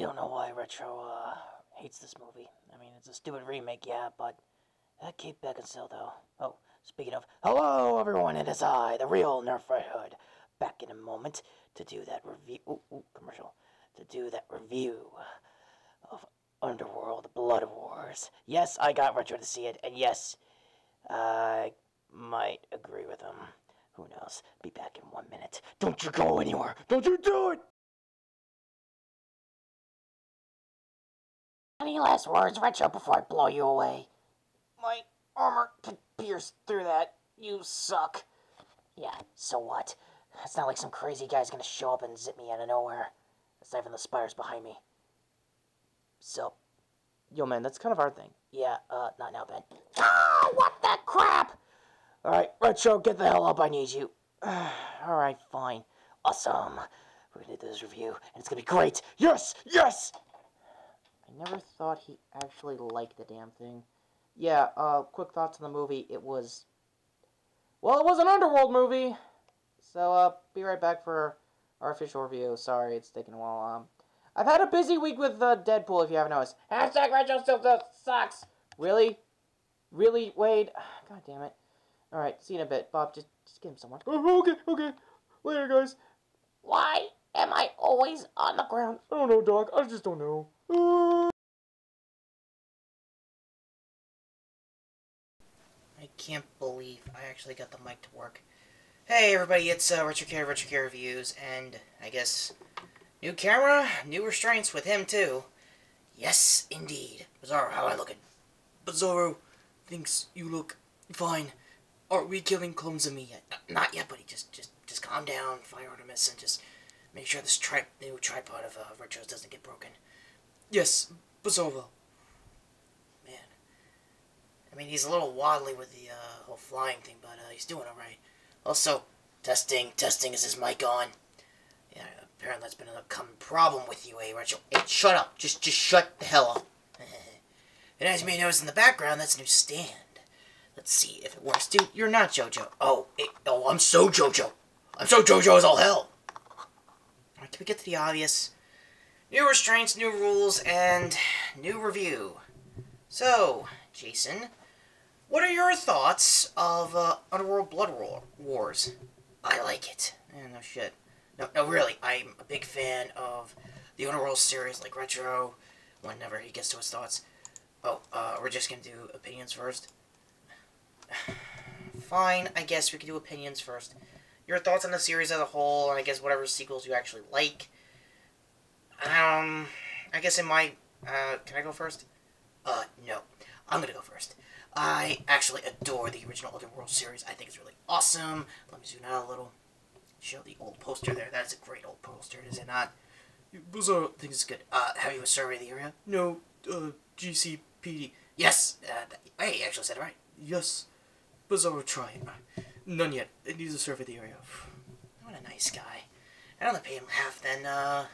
don't know why Retro, hates this movie. I mean, it's a stupid remake, yeah, but that Kate Beckinsale, though. Oh, speaking of, hello, everyone, it is I, the real Nerf Red Hood, back in a moment to do that review, commercial, to do that review of Underworld Blood Wars. Yes, I got Retro to see it, and yes, I might agree with him. Who knows? Be back in 1 minute. Don't you go anywhere! Don't you do it! Any last words, Retro, before I blow you away? My armor can pierce through that. You suck. Yeah, so what? It's not like some crazy guy's gonna show up and zip me out of nowhere. It's not even the spiders behind me. So, yo man, that's kind of our thing. Yeah, not now, Ben. Ah, what the crap? Alright, Retro, get the hell up, I need you. Alright, fine. Awesome. We're gonna do this review, and it's gonna be great. Yes! Yes! I never thought he actually liked the damn thing. Yeah, quick thoughts on the movie. It was an Underworld movie. So, be right back for our official review. Sorry, it's taking a while. I've had a busy week with Deadpool, if you haven't noticed. Hashtag Retro still sucks. Really? Really, Wade? God damn it. Alright, see you in a bit. Bob, just get him somewhere. Oh, okay. Later, guys. Why am I always on the ground? I don't know, Doc. I just don't know. I can't believe I actually got the mic to work. Hey everybody, it's Retro Care Reviews, and I guess new camera, new restraints with him too. Yes, indeed. Bizarro, how I looking? Bizarro thinks you look fine. Are we killing clones of me yet? Not yet, buddy. Just calm down, Fire Artemis, and just make sure this new tripod of Retro's doesn't get broken. Yes, Bizarro. Man. I mean, he's a little waddly with the whole flying thing, but he's doing alright. Also, testing, is his mic on? Yeah, apparently that's been a common problem with you, Retro? Hey, shut up. Just shut the hell up. And as you may notice in the background, that's a new stand. Let's see if it works. Dude, you're not JoJo. Oh, I'm so JoJo. I'm so JoJo as all hell. Alright, can we get to the obvious? New restraints, new rules, and new review. So, Jason, what are your thoughts of Underworld Blood Wars? I like it. No shit. No, really, I'm a big fan of the Underworld series, like Retro, whenever he gets to his thoughts. Oh, we're just gonna do opinions first? Fine, I guess we can do opinions first. Your thoughts on the series as a whole, and I guess whatever sequels you actually like. I guess in my, can I go first? No. I'm gonna go first. I actually adore the original Underworld series. I think it's really awesome. Let me zoom out a little. Show the old poster there. That is a great old poster, is it not? Bizarro thinks it's good. Have you surveyed the area? No, GCPD. Yes, hey, you actually said it right. Yes. Bizarro try it. None yet. It needs to survey the area. What a nice guy. I'd only pay him half then,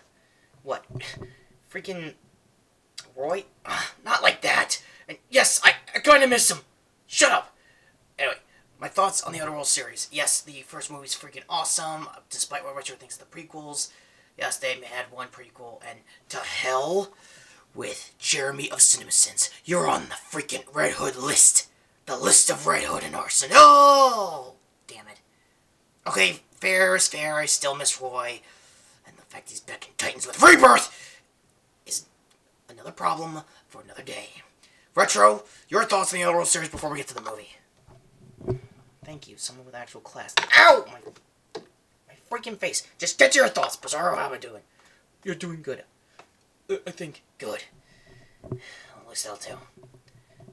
what? Freaking Roy? Not like that. And yes, I kind of miss him. Shut up. Anyway, my thoughts on the Underworld series. Yes, the first movie's freaking awesome, despite what Retro thinks of the prequels. Yes, they had one prequel, and to hell with Jeremy of CinemaSins. You're on the freaking Red Hood list. The list of Red Hood and Arson. Oh! Damn it. Okay, fair is fair. I still miss Roy. And the fact he's back in Titans with Rebirth is another problem for another day. Retro, your thoughts on the Underworld series before we get to the movie. Thank you, someone with actual class. Ow! My freaking face. Just get your thoughts. Bizarro, how am I doing? You're doing good. I think. Good. At least I'll tell.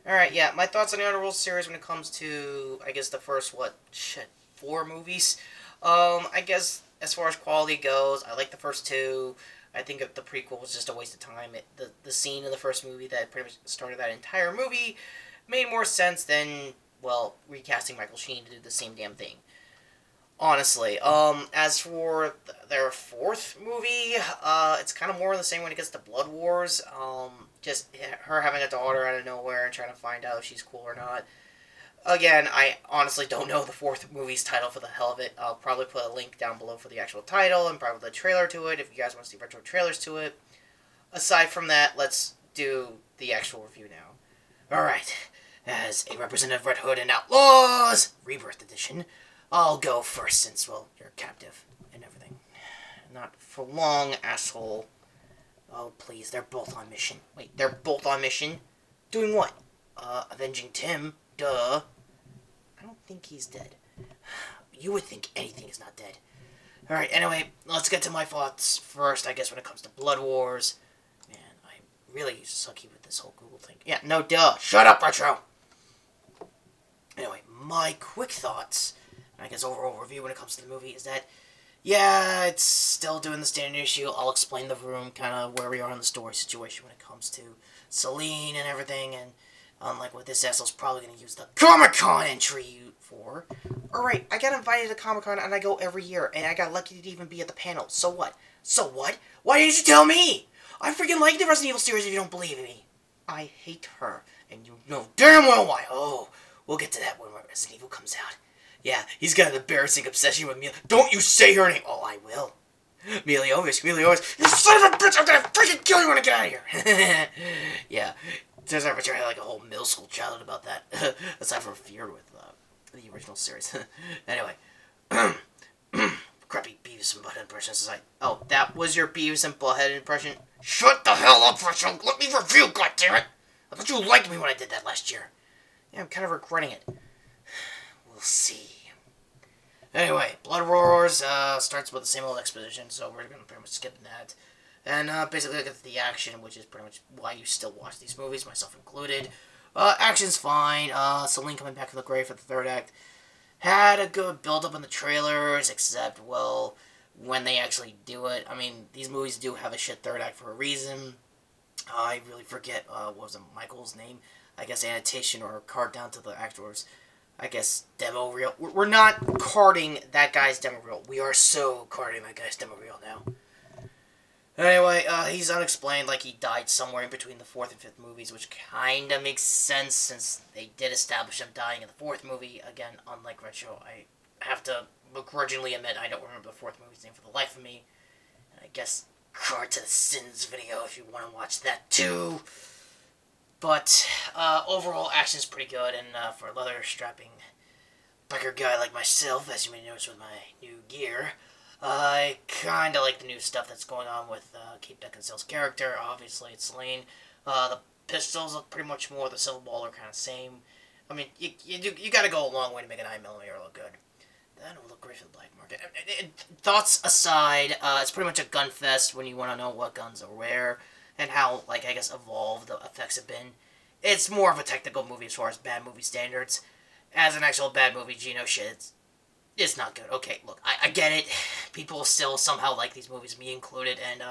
Alright, yeah, my thoughts on the Underworld series when it comes to, I guess, the first, 4 movies? I guess, as far as quality goes, I like the first 2. I think the prequel was just a waste of time. The scene in the first movie that pretty much started that entire movie made more sense than, well, recasting Michael Sheen to do the same damn thing. Honestly. As for their 4th movie, it's kind of more of the same when it gets to Blood Wars. Just her having a daughter out of nowhere and trying to find out if she's cool or not. Again, I honestly don't know the 4th movie's title for the hell of it. I'll probably put a link down below for the actual title and probably the trailer to it if you guys want to see retro trailers to it. aside from that, let's do the actual review now. Alright, as a representative of Red Hood and Outlaws, Rebirth Edition, I'll go first since, well, you're captive and everything. Not for long, asshole. Oh, please, they're both on mission. Wait, they're both on mission? Doing what? Avenging Tim. Duh. I don't think he's dead. You would think anything is not dead. Alright, anyway, let's get to my thoughts first, I guess, when it comes to Blood Wars. Man, I'm really sucky with this whole Google thing. Yeah, no, duh. Shut up, Retro! Anyway, my quick thoughts, I guess overall review when it comes to the movie, is that, yeah, it's still doing the standard issue. I'll explain the room, kind of where we are in the story situation when it comes to Celine and everything, and unlike what this asshole's probably going to use the Comic-Con entry for. Alright, I got invited to Comic-Con and I go every year, and I got lucky to even be at the panel. So what? So what? Why didn't you tell me? I freaking like the Resident Evil series if you don't believe me. I hate her, and you know damn well why. Oh, we'll get to that when Resident Evil comes out. Yeah, he's got an embarrassing obsession with me. Don't you say her name. Oh, I will. Mila Jovovich. You son of a bitch, I'm gonna freaking kill you when I get out of here. Yeah. Turns out Richard had like a whole middle school childhood about that. Aside from fear with the original series. Anyway. Crappy Beavis and Butthead impressions. Oh, that was your Beavis and Butthead impression? Shut the hell up, Richard! Let me review, goddammit! I thought you liked me when I did that last year. Yeah, I'm kind of regretting it. We'll see. Anyway, Blood Wars starts with the same old exposition, so we're going to pretty much skip that. And basically look at the action, which is pretty much why you still watch these movies, myself included. Action's fine. Celine coming back from the grave for the third act. Had a good build-up in the trailers, except, well, when they actually do it. I mean, these movies do have a shit third act for a reason. I really forget, what was it, Michael's name? I guess annotation or card down to the actors. I guess demo reel. We're not carding that guy's demo reel. We are so carding that guy's demo reel now. Anyway, he's unexplained, like he died somewhere in between the fourth and fifth movies, which kinda makes sense since they did establish him dying in the fourth movie. Again, unlike Retro, I have to begrudgingly admit I don't remember the fourth movie's name for the life of me. And I guess card to the Sins video if you want to watch that too. But, overall, action's pretty good, and for a leather-strapping biker guy like myself, as you may notice with my new gear, I kinda like the new stuff that's going on with Kate Beckinsale's character. Obviously, it's Celine. The pistols look pretty much more the Civil Ball are kind of same. I mean, you gotta go a long way to make an 9mm look good. That will look great for the black market. Thoughts aside, it's pretty much a gun fest when you want to know what guns are where, and how, like, I guess, evolved the effects have been. It's more of a technical movie as far as bad movie standards. As an actual bad movie, Gino shit, it's not good. Okay, look, I get it. People still somehow like these movies, me included, and,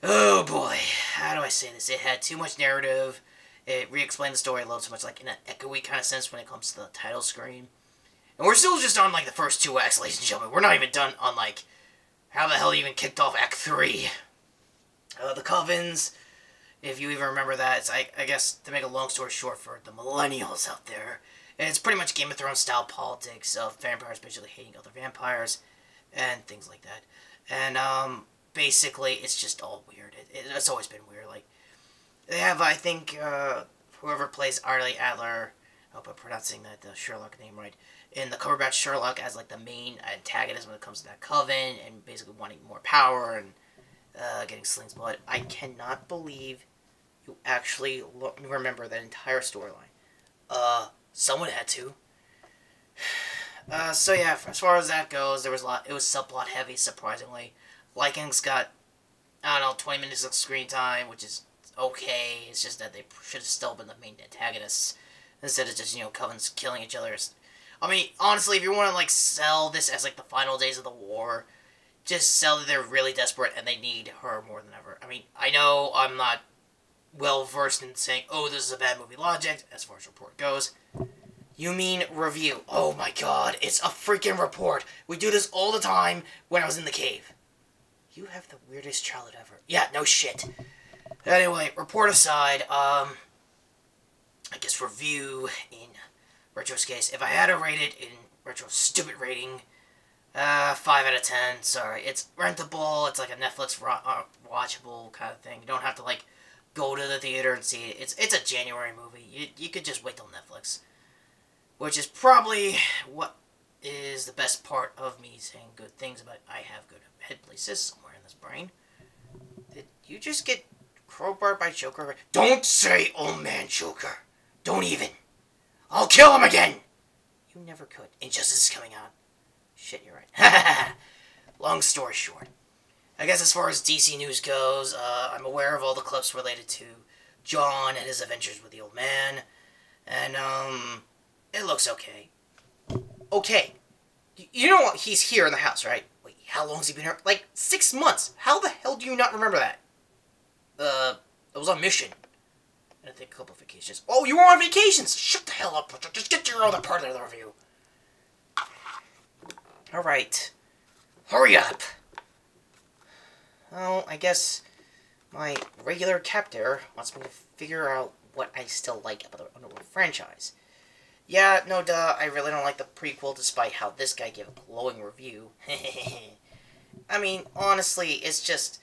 oh boy, how do I say this? It had too much narrative. It re-explained the story a little too much, like, in an echoey kind of sense when it comes to the title screen. And we're still just on, like, the first two acts, ladies and gentlemen. We're not even done on, like, how the hell he even kicked off Act 3. The Covens, if you even remember that, it's, I guess, to make a long story short for the millennials out there, it's pretty much Game of Thrones style politics of vampires basically hating other vampires and things like that. And basically it's just all weird. It's always been weird. Like, they have, I think, whoever plays Arlie Adler, I hope I'm pronouncing that the Sherlock name right, in the Cumberbatch Sherlock as like the main antagonist when it comes to that coven and basically wanting more power and getting Celine's blood. I cannot believe you actually remember that entire storyline. Someone had to. So yeah, as far as that goes, there was a lot. It was subplot heavy, surprisingly. Vikings got, I don't know, 20 minutes of screen time, which is okay. It's just that they should have still been the main antagonists instead of just, you know, covens killing each other. I mean, honestly, if you want to like sell this as like the final days of the war, just sell that they're really desperate and they need her more than ever. I mean, I know I'm not well versed in saying, oh, this is a bad movie logic, as far as report goes. You mean review. Oh my god, it's a freaking report. We do this all the time when I was in the cave. You have the weirdest childhood ever. Yeah, no shit. Anyway, report aside, I guess review in Retro's case. If I had to rate it in Retro's stupid rating, 5 out of 10. Sorry, it's rentable. It's like a Netflix watchable kind of thing. You don't have to like go to the theater and see it. It's a January movie. You could just wait till Netflix, which is probably what is the best part of me saying good things about I have good head places somewhere in this brain. Did you just get crowbarred by Joker? Don't say old man Joker. Don't even. I'll kill him again. You never could. Injustice is coming out. Shit, you're right. Long story short, I guess as far as DC news goes, I'm aware of all the clips related to John and his adventures with the old man, and it looks okay. Okay, you know what? He's here in the house, right? Wait, how long has he been here? Like 6 months. How the hell do you not remember that? I was on mission. And I think a couple of vacations. Oh, you were on vacations! Shut the hell up, Richard. Just get to your other part of the review. Alright. Hurry up! Well, I guess my regular captor wants me to figure out what I still like about the Underworld franchise. Yeah, no duh, I really don't like the prequel despite how this guy gave a glowing review. I mean, honestly, it's just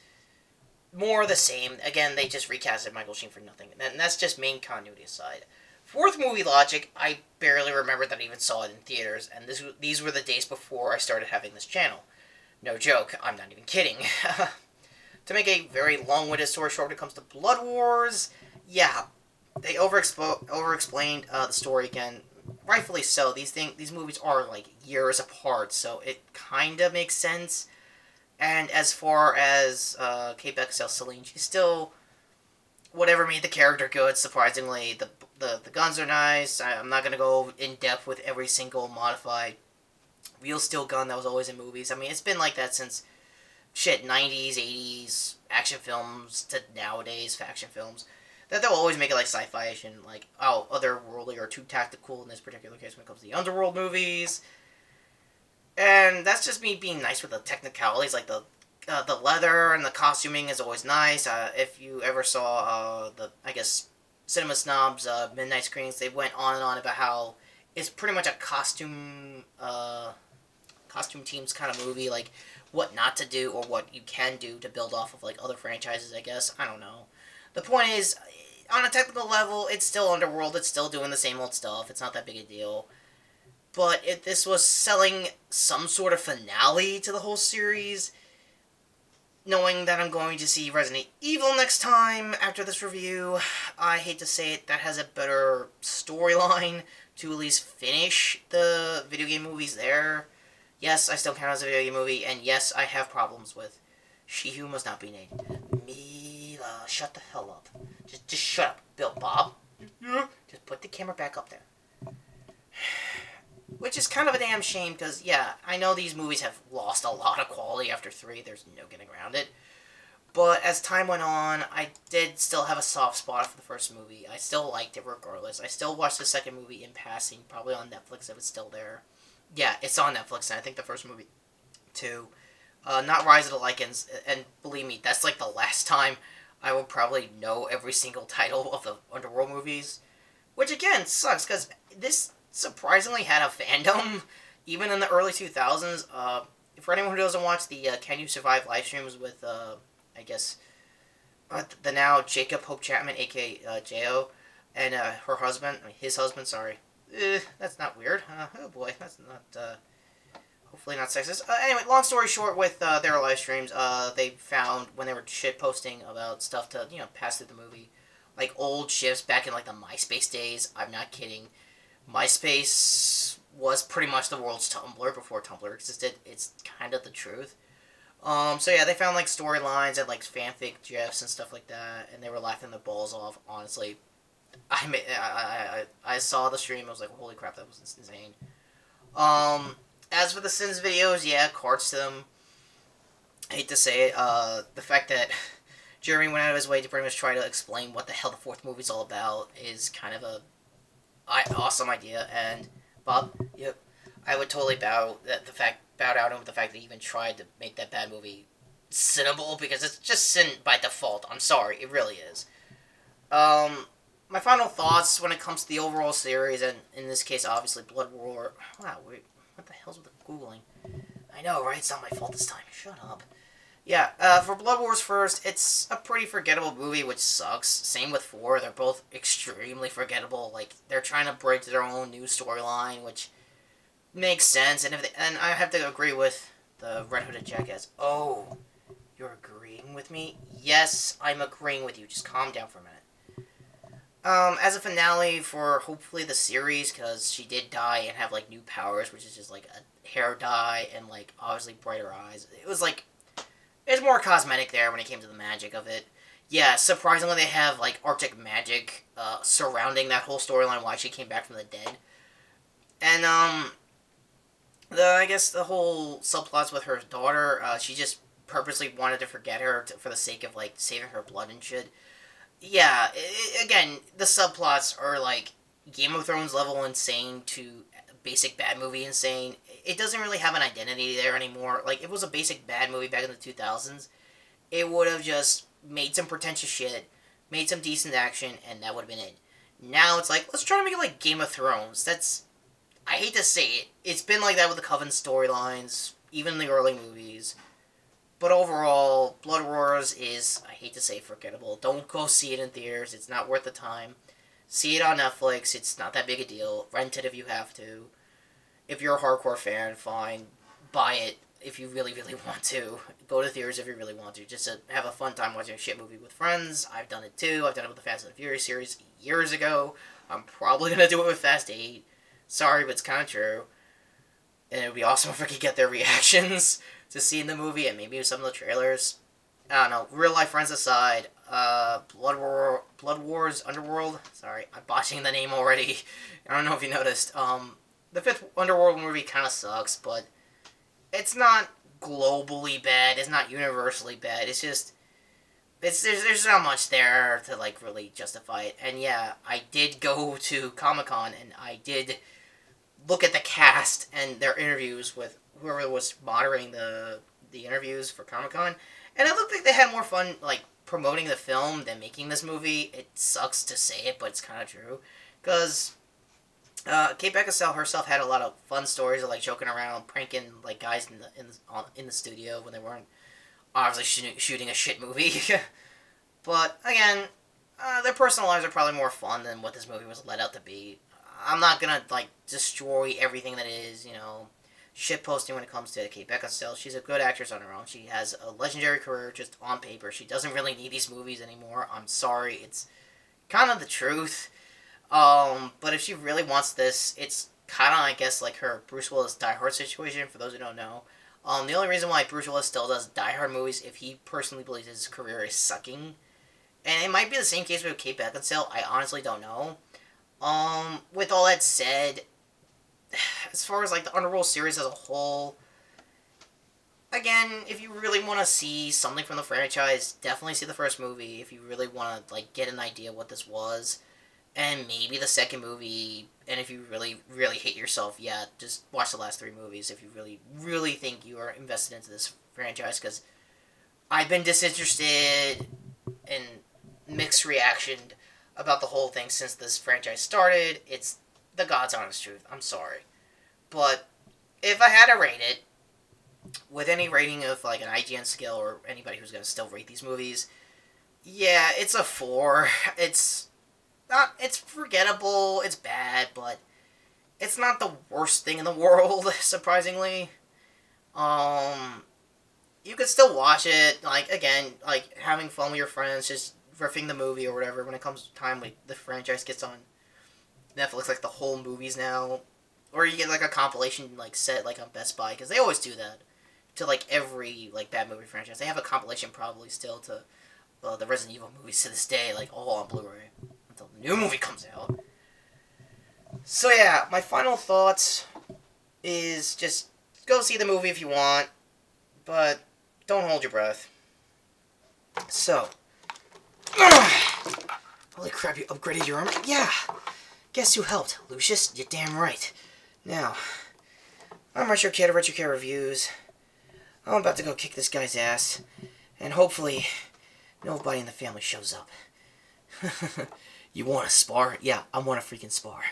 more of the same. Again, they just recasted Michael Sheen for nothing. And that's just main continuity aside. Fourth movie logic, I barely remember that I even saw it in theaters, and these were the days before I started having this channel. No joke, I'm not even kidding. To make a very long-winded story short when it comes to Blood Wars, yeah, they over-explained the story again. Rightfully so. These movies are like years apart, so it kind of makes sense. And as far as Kate Beckinsale Celine, she's still whatever made the character good. Surprisingly, the guns are nice. I'm not gonna go in depth with every single modified real steel gun that was always in movies. I mean, it's been like that since shit 90s, 80s action films to nowadays action films. That they'll always make it like sci-fi-ish and like otherworldly or too tactical in this particular case when it comes to the Underworld movies. And that's just me being nice with the technicalities, like the leather and the costuming is always nice. If you ever saw I guess Cinema Snobs midnight screenings, they went on and on about how it's pretty much a costume teams kind of movie, like what not to do or what you can do to build off of like other franchises. I guess I don't know. The point is, on a technical level, it's still Underworld. It's still doing the same old stuff. It's not that big a deal. But if this was selling some sort of finale to the whole series, knowing that I'm going to see Resident Evil next time after this review, I hate to say it, that has a better storyline to at least finish the video game movies there. Yes, I still count it as a video game movie, and yes, I have problems with She Who Must Not Be Named. Mila, shut the hell up. Just shut up, Bill. Bob? Just put the camera back up there. Which is kind of a damn shame, because, yeah, I know these movies have lost a lot of quality after 3. There's no getting around it. But as time went on, I did still have a soft spot for the first movie. I still liked it regardless. I still watched the second movie in passing, probably on Netflix if it's still there. Yeah, it's on Netflix, and I think the first movie, too. Not Rise of the Lycans, and believe me, that's like the last time I will probably know every single title of the Underworld movies. Which, again, sucks, because this surprisingly had a fandom, even in the early 2000s. For anyone who doesn't watch the Can You Survive live streams with, I guess, the now Jacob Hope Chapman, a.k.a. J.O., and her husband, his husband, sorry. That's not weird. Oh boy, that's not, hopefully not sexist. Anyway, long story short, with their live streams, they found, when they were shitposting about stuff to, pass through the movie, like old shifts back in, like, the MySpace days. I'm not kidding. MySpace was pretty much the world's Tumblr before Tumblr existed. It's kind of the truth. So yeah, they found, like, storylines and, like, fanfic gifs and stuff like that, and they were laughing their balls off, honestly. I saw the stream, I was like, holy crap, that was insane. As for the Sins videos, yeah, cards to them. I hate to say it, the fact that Jeremy went out of his way to pretty much try to explain what the hell the fourth movie's all about is kind of a awesome idea, and Bob, yep, I would totally bow out with the fact that he even tried to make that bad movie sinnable, because it's just sin by default. I'm sorry, it really is. My final thoughts when it comes to the overall series, and in this case, obviously, Blood War. Wow, wait, what the hell's with the Googling? I know, right? It's not my fault this time. Shut up. Yeah, for Blood Wars first, it's a pretty forgettable movie, which sucks. Same with 4, they're both extremely forgettable. Like, they're trying to bridge their own new storyline, which makes sense. And I have to agree with the Red Hooded Jackass. Oh, you're agreeing with me? Yes, I'm agreeing with you. Just calm down for a minute. As a finale for hopefully the series, because she did die and have, like, new powers, which is just, like, a hair dye and, like, obviously brighter eyes. It was, like, it's more cosmetic there when it came to the magic of it. Yeah, surprisingly they have, like, Arctic magic, surrounding that whole storyline, why she came back from the dead. And, I guess the whole subplots with her daughter, she just purposely wanted to forget her for the sake of, like, saving her blood and shit. Yeah, again, the subplots are, like, Game of Thrones level insane to basic bad movie insane. It doesn't really have an identity there anymore. Like, if it was a basic bad movie back in the 2000s, it would have just made some pretentious shit, made some decent action, and that would have been it. Now it's like, let's try to make it like Game of Thrones. That's, I hate to say it, it's been like that with the Coven storylines, even in the early movies. But overall, Blood Wars is, I hate to say, forgettable. Don't go see it in theaters. It's not worth the time. See it on Netflix. It's not that big a deal. Rent it if you have to. If you're a hardcore fan, fine. Buy it if you really, really want to. Go to theaters if you really want to. Just to have a fun time watching a shit movie with friends. I've done it too. I've done it with the Fast and the Furious series years ago. I'm probably going to do it with Fast 8. Sorry, but it's kind of true. And it would be awesome if I could get their reactions to seeing the movie and maybe some of the trailers. I don't know. Real life friends aside, Blood Wars, Underworld. Sorry, I'm botching the name already. I don't know if you noticed. The 5th Underworld movie kind of sucks, but it's not globally bad. It's not universally bad. It's just, there's not much there to, like, really justify it. And yeah, I did go to Comic-Con and I did look at the cast and their interviews with whoever was moderating the interviews for Comic-Con, and it looked like they had more fun, like, promoting the film than making this movie. It sucks to say it, but it's kind of true, because Kate Beckinsale herself had a lot of fun stories of, like, joking around, pranking, like, guys in the studio when they weren't obviously shooting a shit movie. But again, their personal lives are probably more fun than what this movie was let out to be. I'm not gonna, like, destroy everything that is, you know, shitposting when it comes to Kate Beckinsale. She's a good actress on her own. She has a legendary career just on paper. She doesn't really need these movies anymore. I'm sorry. It's kind of the truth. But if she really wants this, it's kind of, I guess, like her Bruce Willis Die Hard situation, for those who don't know. The only reason why Bruce Willis still does Die Hard movies if he personally believes his career is sucking. And it might be the same case with Kate Beckinsale. I honestly don't know. With all that said, as far as, like, the Underworld series as a whole, again, if you really want to see something from the franchise, definitely see the first movie. If you really want to, like, get an idea what this was, and maybe the second movie, and if you really, really hate yourself, yeah, just watch the last 3 movies if you really, really think you are invested into this franchise, because I've been disinterested and mixed reaction about the whole thing since this franchise started. It's the God's honest truth. I'm sorry. But if I had to rate it, with any rating of, like, an IGN scale or anybody who's going to still rate these movies, yeah, it's a 4. It's forgettable, it's bad, but it's not the worst thing in the world, surprisingly. You could still watch it, like, again, like, having fun with your friends, just riffing the movie or whatever when it comes time when the franchise gets on Netflix, like, the whole movies now. Or you get, like, a compilation, like, set, like, on Best Buy, because they always do that to, like, every, like, bad movie franchise. They have a compilation probably still to the Resident Evil movies to this day, like, all on Blu-ray until the new movie comes out. So yeah, my final thoughts is just go see the movie if you want, but don't hold your breath. So, holy crap, you upgraded your armor? Yeah! Guess who helped? Lucius? You're damn right. Now, I'm Retro Kid of Retro Kid Reviews. I'm about to go kick this guy's ass, and hopefully nobody in the family shows up. You want to spar? Yeah, I want to freaking spar.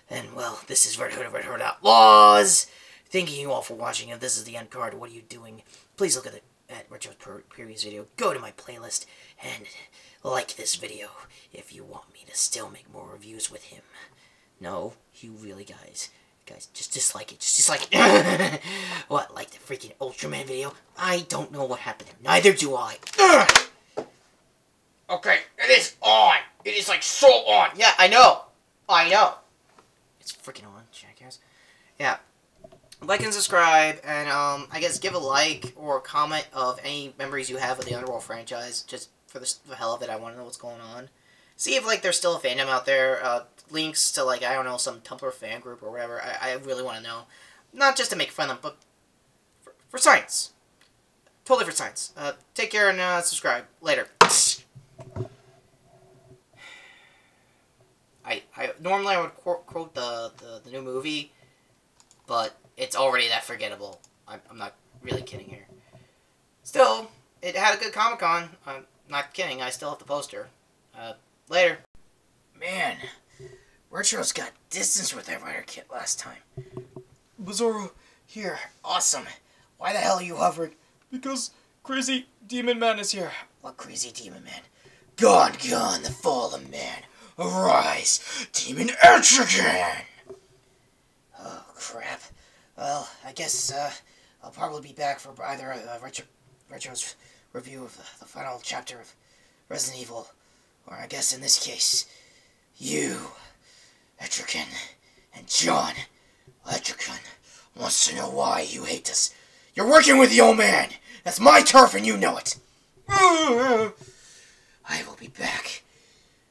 And, well, this is Red Hood of Red Hood Outlaws. Thanking you all for watching. If this is the end card, what are you doing? Please look at Retro's previous video. Go to my playlist and like this video if you want me to still make more reviews with him. No, you really guys, just dislike it. Just dislike it. What, like the freaking Ultraman video? I don't know what happened there. Neither do I. Ugh! Okay, it is on. It is like so on. Yeah, I know. It's freaking on, jackass. Yeah. Like and subscribe, and I guess give a like or comment of any memories you have of the Underworld franchise. Just for the hell of it, I want to know what's going on. See if like there's still a fandom out there. Links to like, I don't know, some Tumblr fan group or whatever. I really want to know. Not just to make fun of them, but for science. Totally for science. Take care and subscribe. Later. Normally I would quote the new movie, but it's already that forgettable. I'm not really kidding here. Still, it had a good Comic-Con. I'm not kidding. I still have the poster. Later. Man, Retro's got distance with that Rider Kit last time. Bizarro, here. Awesome. Why the hell are you hovering? Because Crazy Demon Man is here. What Crazy Demon Man? Gone, the fallen man. Arise, Demon Etrigan! Oh, crap. Well, I guess, I'll probably be back for either Retro's review of the final chapter of Resident Evil, or I guess in this case, you, Etrigan, and John, Etrigan, wants to know why you hate us. You're working with the old man! That's my turf and you know it! I will be back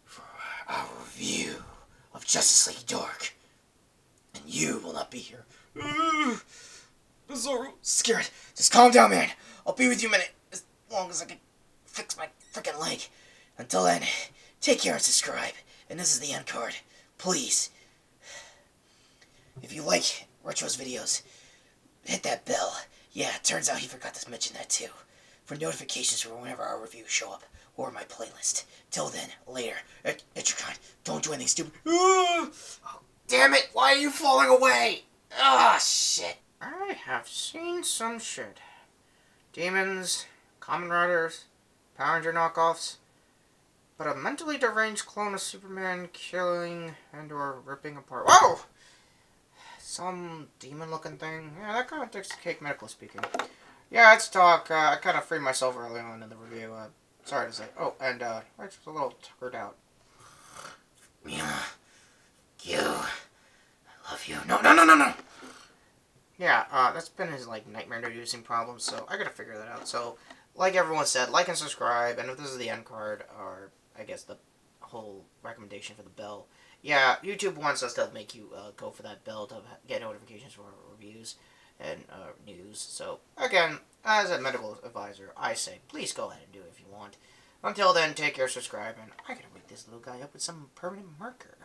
for our review of Justice League Dark. And you will not be here. Bizarro, scared. Just calm down, man. I'll be with you a minute, as long as I can fix my freaking leg. Until then, take care and subscribe. And this is the end card. Please. If you like Retro's videos, hit that bell. Yeah, it turns out he forgot to mention that too. For notifications for whenever our reviews show up, or my playlist. Till then, later. Etrigan, don't do anything stupid. Oh, damn it! Why are you falling away? Ah, shit. I have seen some shit. Demons, Kamen Riders, Power Ranger knockoffs, but a mentally deranged clone of Superman killing and or ripping apart. Whoa! Some demon-looking thing. Yeah, that kind of takes the cake, medically speaking. Yeah, let's talk. I kind of freed myself early on in the review. Sorry to say. Oh, and I was a little tuckered out. Yeah, you. I love you. No. Yeah, that's been his, like, nightmare-inducing problem, so I gotta figure that out. So, like everyone said, like and subscribe, and if this is the end card, or, I guess, the whole recommendation for the bell, yeah, YouTube wants us to make you, go for that bell to get notifications for our reviews and, news. So, again, as a medical advisor, I say, please go ahead and do it if you want. Until then, take care, subscribe, and I gotta wake this little guy up with some permanent marker.